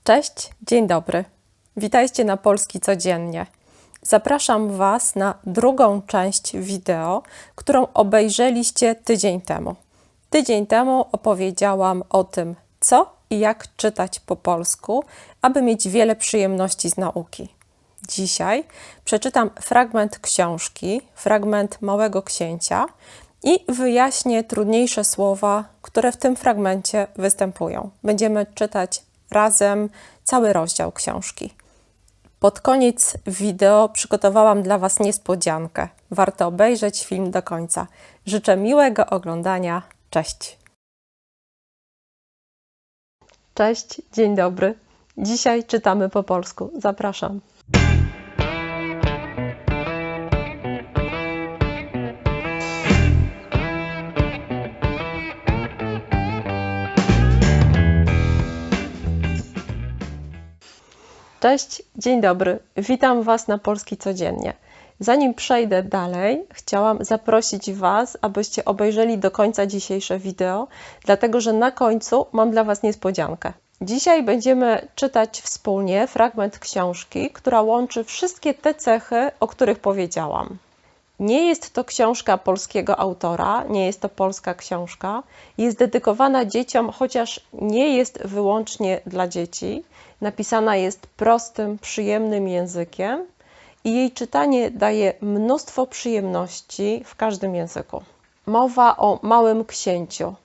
Cześć, dzień dobry. Witajcie na Polski Codziennie. Zapraszam Was na drugą część wideo, którą obejrzeliście tydzień temu. Tydzień temu opowiedziałam o tym, co i jak czytać po polsku, aby mieć wiele przyjemności z nauki. Dzisiaj przeczytam fragment książki, fragment Małego Księcia i wyjaśnię trudniejsze słowa, które w tym fragmencie występują. Będziemy czytać razem cały rozdział książki. Pod koniec wideo przygotowałam dla Was niespodziankę. Warto obejrzeć film do końca. Życzę miłego oglądania. Cześć! Cześć, dzień dobry. Dzisiaj czytamy po polsku. Zapraszam. Cześć, dzień dobry. Witam Was na Polski Codziennie. Zanim przejdę dalej, chciałam zaprosić Was, abyście obejrzeli do końca dzisiejsze wideo, dlatego że na końcu mam dla Was niespodziankę. Dzisiaj będziemy czytać wspólnie fragment książki, która łączy wszystkie te cechy, o których powiedziałam. Nie jest to książka polskiego autora, nie jest to polska książka. Jest dedykowana dzieciom, chociaż nie jest wyłącznie dla dzieci. Napisana jest prostym, przyjemnym językiem i jej czytanie daje mnóstwo przyjemności w każdym języku. Mowa o Małym Księciu.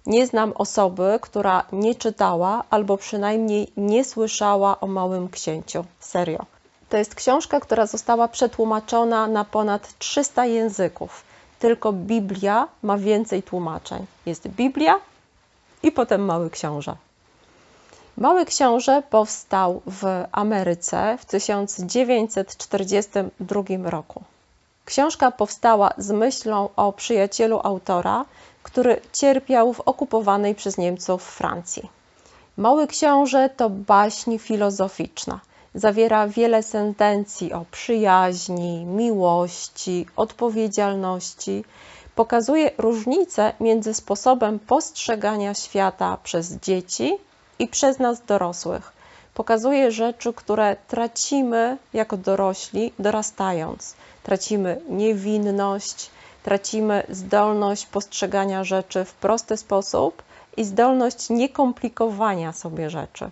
Nie znam osoby, która nie czytała albo przynajmniej nie słyszała o Małym Księciu. Serio. To jest książka, która została przetłumaczona na ponad 300 języków. Tylko Biblia ma więcej tłumaczeń. Jest Biblia i potem Mały Książę. Mały Książę powstał w Ameryce w 1942 roku. Książka powstała z myślą o przyjacielu autora, który cierpiał w okupowanej przez Niemców Francji. Mały Książę to baśń filozoficzna. Zawiera wiele sentencji o przyjaźni, miłości, odpowiedzialności. Pokazuje różnicę między sposobem postrzegania świata przez dzieci i przez nas dorosłych. Pokazuje rzeczy, które tracimy jako dorośli, dorastając. Tracimy niewinność, tracimy zdolność postrzegania rzeczy w prosty sposób i zdolność niekomplikowania sobie rzeczy.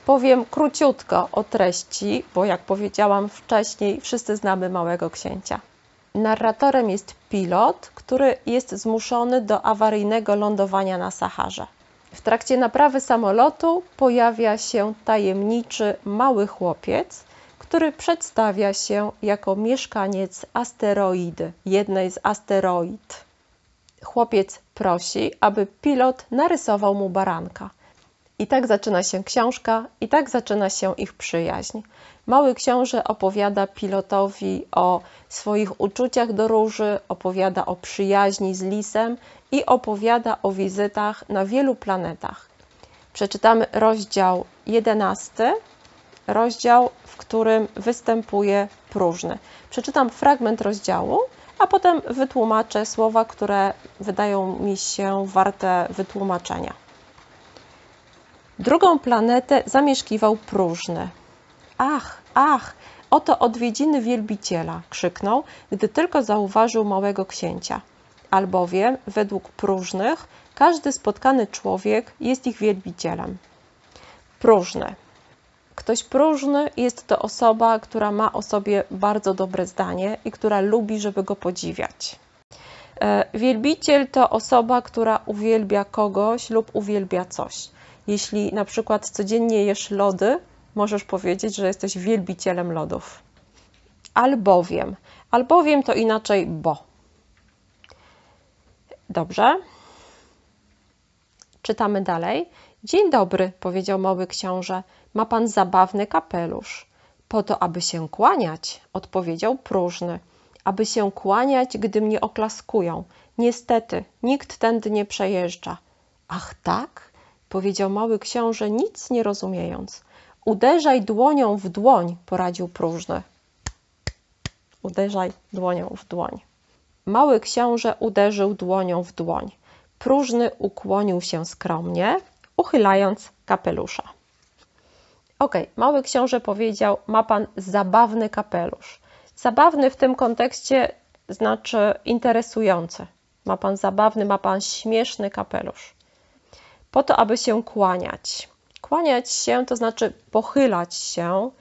Powiem króciutko o treści, bo jak powiedziałam wcześniej, wszyscy znamy Małego Księcia. Narratorem jest pilot, który jest zmuszony do awaryjnego lądowania na Saharze. W trakcie naprawy samolotu pojawia się tajemniczy mały chłopiec, który przedstawia się jako mieszkaniec asteroidy, jednej z asteroid. Chłopiec prosi, aby pilot narysował mu baranka. I tak zaczyna się książka, i tak zaczyna się ich przyjaźń. Mały Książę opowiada pilotowi o swoich uczuciach do róży, opowiada o przyjaźni z lisem i opowiada o wizytach na wielu planetach. Przeczytamy rozdział 11, rozdział, w którym występuje próżny. Przeczytam fragment rozdziału, a potem wytłumaczę słowa, które wydają mi się warte wytłumaczenia. Drugą planetę zamieszkiwał próżny. Ach, ach, oto odwiedziny wielbiciela, krzyknął, gdy tylko zauważył Małego Księcia. Albowiem, według próżnych, każdy spotkany człowiek jest ich wielbicielem. Próżny. Ktoś próżny jest to osoba, która ma o sobie bardzo dobre zdanie i która lubi, żeby go podziwiać. Wielbiciel to osoba, która uwielbia kogoś lub uwielbia coś. Jeśli na przykład codziennie jesz lody, możesz powiedzieć, że jesteś wielbicielem lodów. Albowiem. Albowiem to inaczej bo. Dobrze. Czytamy dalej. Dzień dobry, powiedział Mały Książę. Ma pan zabawny kapelusz. Po to, aby się kłaniać, odpowiedział próżny. Aby się kłaniać, gdy mnie oklaskują. Niestety, nikt tędy nie przejeżdża. Ach tak? Powiedział Mały Książę, nic nie rozumiejąc. Uderzaj dłonią w dłoń, poradził próżny. Uderzaj dłonią w dłoń. Mały Książę uderzył dłonią w dłoń. Próżny ukłonił się skromnie, uchylając kapelusza. Mały książę powiedział, ma pan zabawny kapelusz. Zabawny w tym kontekście znaczy interesujący. Ma pan zabawny, ma pan śmieszny kapelusz. Po to, aby się kłaniać. Kłaniać się to znaczy pochylać się,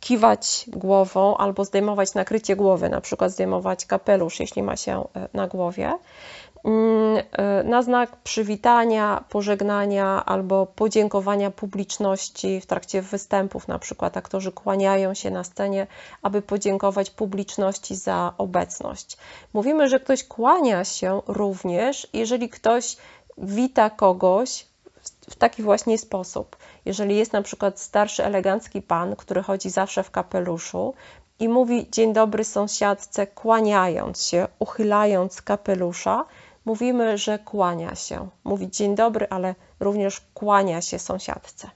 kiwać głową albo zdejmować nakrycie głowy, na przykład zdejmować kapelusz, jeśli ma się na głowie, na znak przywitania, pożegnania albo podziękowania publiczności w trakcie występów. Na przykład aktorzy kłaniają się na scenie, aby podziękować publiczności za obecność. Mówimy, że ktoś kłania się również, jeżeli ktoś wita kogoś w taki właśnie sposób. Jeżeli jest na przykład starszy, elegancki pan, który chodzi zawsze w kapeluszu i mówi dzień dobry sąsiadce, kłaniając się, uchylając kapelusza, mówimy, że kłania się. Mówi dzień dobry, ale również kłania się sąsiadce.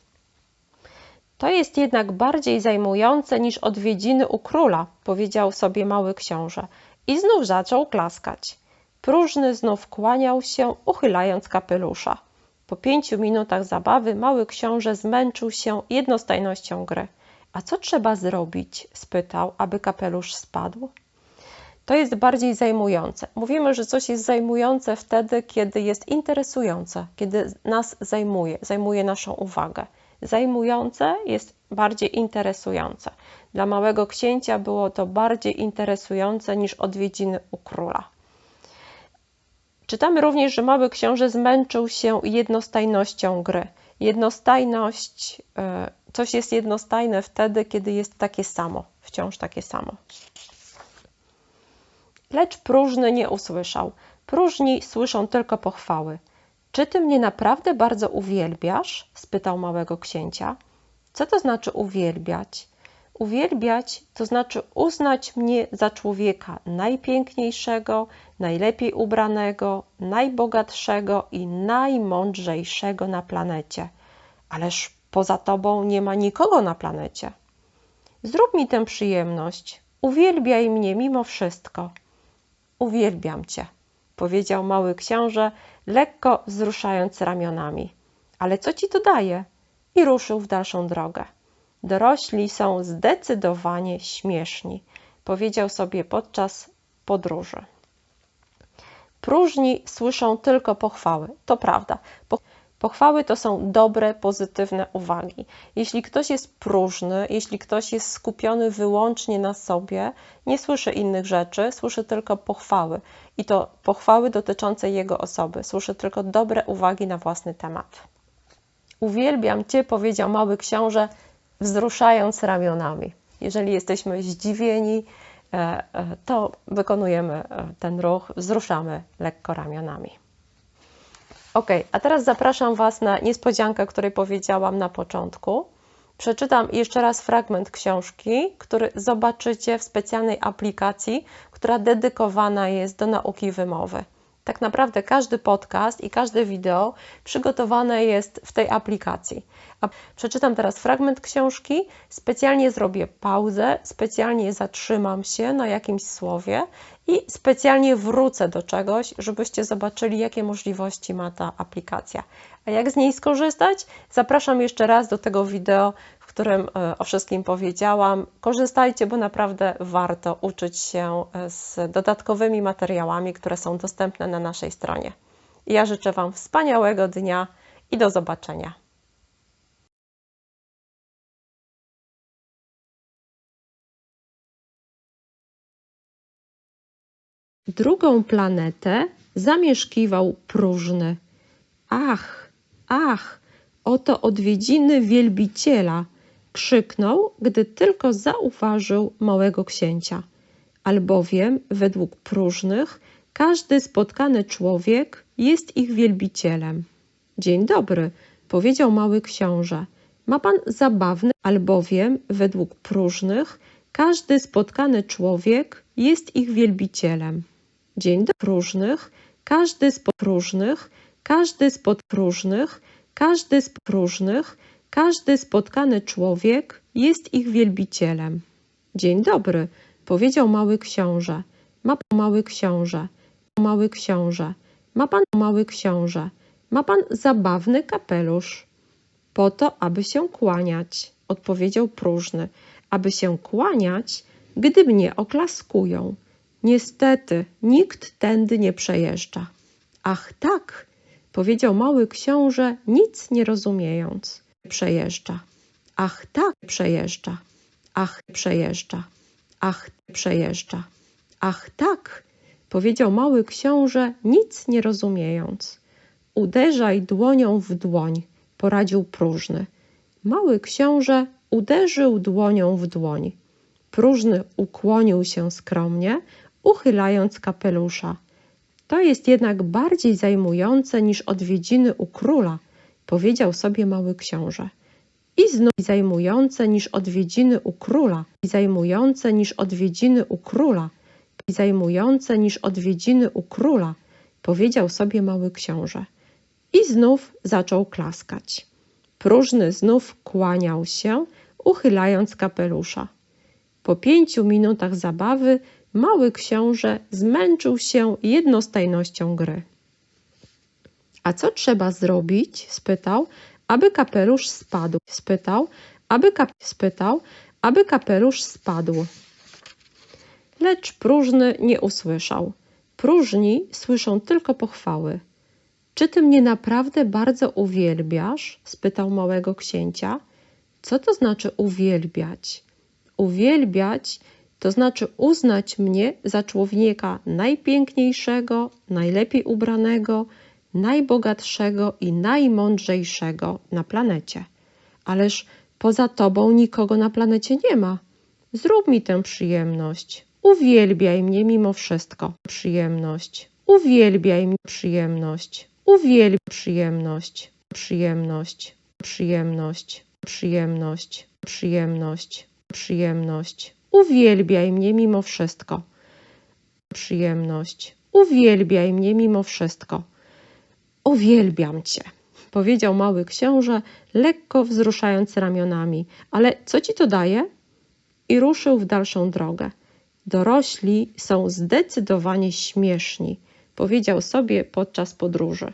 To jest jednak bardziej zajmujące niż odwiedziny u króla, powiedział sobie mały książę i znów zaczął klaskać. Próżny znów kłaniał się, uchylając kapelusza. Po 5 minutach zabawy mały książę zmęczył się jednostajnością gry. A co trzeba zrobić? Spytał, aby kapelusz spadł. To jest bardziej zajmujące. Mówimy, że coś jest zajmujące wtedy, kiedy jest interesujące, kiedy nas zajmuje naszą uwagę. Zajmujące jest bardziej interesujące. Dla małego księcia było to bardziej interesujące niż odwiedziny u króla. Czytamy również, że mały książę zmęczył się jednostajnością gry. Jednostajność, coś jest jednostajne wtedy, kiedy jest takie samo, wciąż takie samo. Lecz próżny nie usłyszał. Próżni słyszą tylko pochwały. Czy ty mnie naprawdę bardzo uwielbiasz? Spytał małego księcia. Co to znaczy uwielbiać? Uwielbiać to znaczy uznać mnie za człowieka najpiękniejszego, najlepiej ubranego, najbogatszego i najmądrzejszego na planecie. Ależ poza tobą nie ma nikogo na planecie. Zrób mi tę przyjemność. Uwielbiaj mnie mimo wszystko. Uwielbiam cię, powiedział mały książę, lekko wzruszając ramionami. Ale co ci to daje? I ruszył w dalszą drogę. Dorośli są zdecydowanie śmieszni, powiedział sobie podczas podróży. Próżni słyszą tylko pochwały. To prawda. Pochwały to są dobre, pozytywne uwagi. Jeśli ktoś jest próżny, jeśli ktoś jest skupiony wyłącznie na sobie, nie słyszy innych rzeczy, słyszy tylko pochwały. I to pochwały dotyczące jego osoby. Słyszy tylko dobre uwagi na własny temat. Uwielbiam cię, powiedział mały książę, wzruszając ramionami. Jeżeli jesteśmy zdziwieni, to wykonujemy ten ruch, wzruszamy lekko ramionami. A teraz zapraszam Was na niespodziankę, o której powiedziałam na początku. Przeczytam jeszcze raz fragment książki, który zobaczycie w specjalnej aplikacji, która dedykowana jest do nauki wymowy. Tak naprawdę każdy podcast i każde wideo przygotowane jest w tej aplikacji. Przeczytam teraz fragment książki, specjalnie zrobię pauzę, specjalnie zatrzymam się na jakimś słowie i specjalnie wrócę do czegoś, żebyście zobaczyli, jakie możliwości ma ta aplikacja. A jak z niej skorzystać? Zapraszam jeszcze raz do tego wideo, w którym o wszystkim powiedziałam. Korzystajcie, bo naprawdę warto uczyć się z dodatkowymi materiałami, które są dostępne na naszej stronie. Ja życzę Wam wspaniałego dnia i do zobaczenia. Drugą planetę zamieszkiwał próżny. Ach, ach, oto odwiedziny wielbiciela! Krzyknął, gdy tylko zauważył małego księcia. Albowiem według próżnych każdy spotkany człowiek jest ich wielbicielem. Dzień dobry, powiedział mały książę. Ma pan zabawny, albowiem według próżnych każdy spotkany człowiek jest ich wielbicielem. Dzień dobry, próżnych, każdy z próżnych, każdy z próżnych, każdy z próżnych, każdy spotkany człowiek jest ich wielbicielem. Dzień dobry, powiedział mały książę. Ma pan mały książę, mały książę, ma pan mały książę, ma pan zabawny kapelusz. Po to, aby się kłaniać, odpowiedział próżny. Aby się kłaniać, gdy mnie oklaskują. Niestety, nikt tędy nie przejeżdża. Ach tak, powiedział mały książę, nic nie rozumiejąc. Przejeżdża. Ach tak, przejeżdża. Ach, przejeżdża. Ach, przejeżdża. Ach tak, powiedział mały książę, nic nie rozumiejąc. Uderzaj dłonią w dłoń, poradził próżny. Mały książę uderzył dłonią w dłoń. Próżny ukłonił się skromnie, uchylając kapelusza. To jest jednak bardziej zajmujące niż odwiedziny u króla, powiedział sobie mały książę. I znów zajmujące niż odwiedziny u króla, zajmujące niż odwiedziny u króla, zajmujące niż odwiedziny u króla, powiedział sobie mały książę. I znów zaczął klaskać. Próżny znów kłaniał się, uchylając kapelusza. Po 5 minutach zabawy mały książę zmęczył się jednostajnością gry. A co trzeba zrobić? Spytał, aby kapelusz spadł. Aby kapelusz spadł. Lecz próżny nie usłyszał. Próżni słyszą tylko pochwały. Czy ty mnie naprawdę bardzo uwielbiasz? Spytał małego księcia. Co to znaczy uwielbiać? Uwielbiać to znaczy uznać mnie za człowieka najpiękniejszego, najlepiej ubranego, najbogatszego i najmądrzejszego na planecie. Ależ poza tobą nikogo na planecie nie ma. Zrób mi tę przyjemność. Uwielbiaj mnie mimo wszystko. Przyjemność. Uwielbiaj mnie. Przyjemność. Uwielbiaj przyjemność. Przyjemność. Przyjemność. Przyjemność. Przyjemność. Przyjemność. Uwielbiaj mnie mimo wszystko. Przyjemność. Uwielbiaj mnie mimo wszystko. Uwielbiam cię, powiedział mały książę, lekko wzruszając ramionami. Ale co ci to daje? I ruszył w dalszą drogę. Dorośli są zdecydowanie śmieszni, powiedział sobie podczas podróży.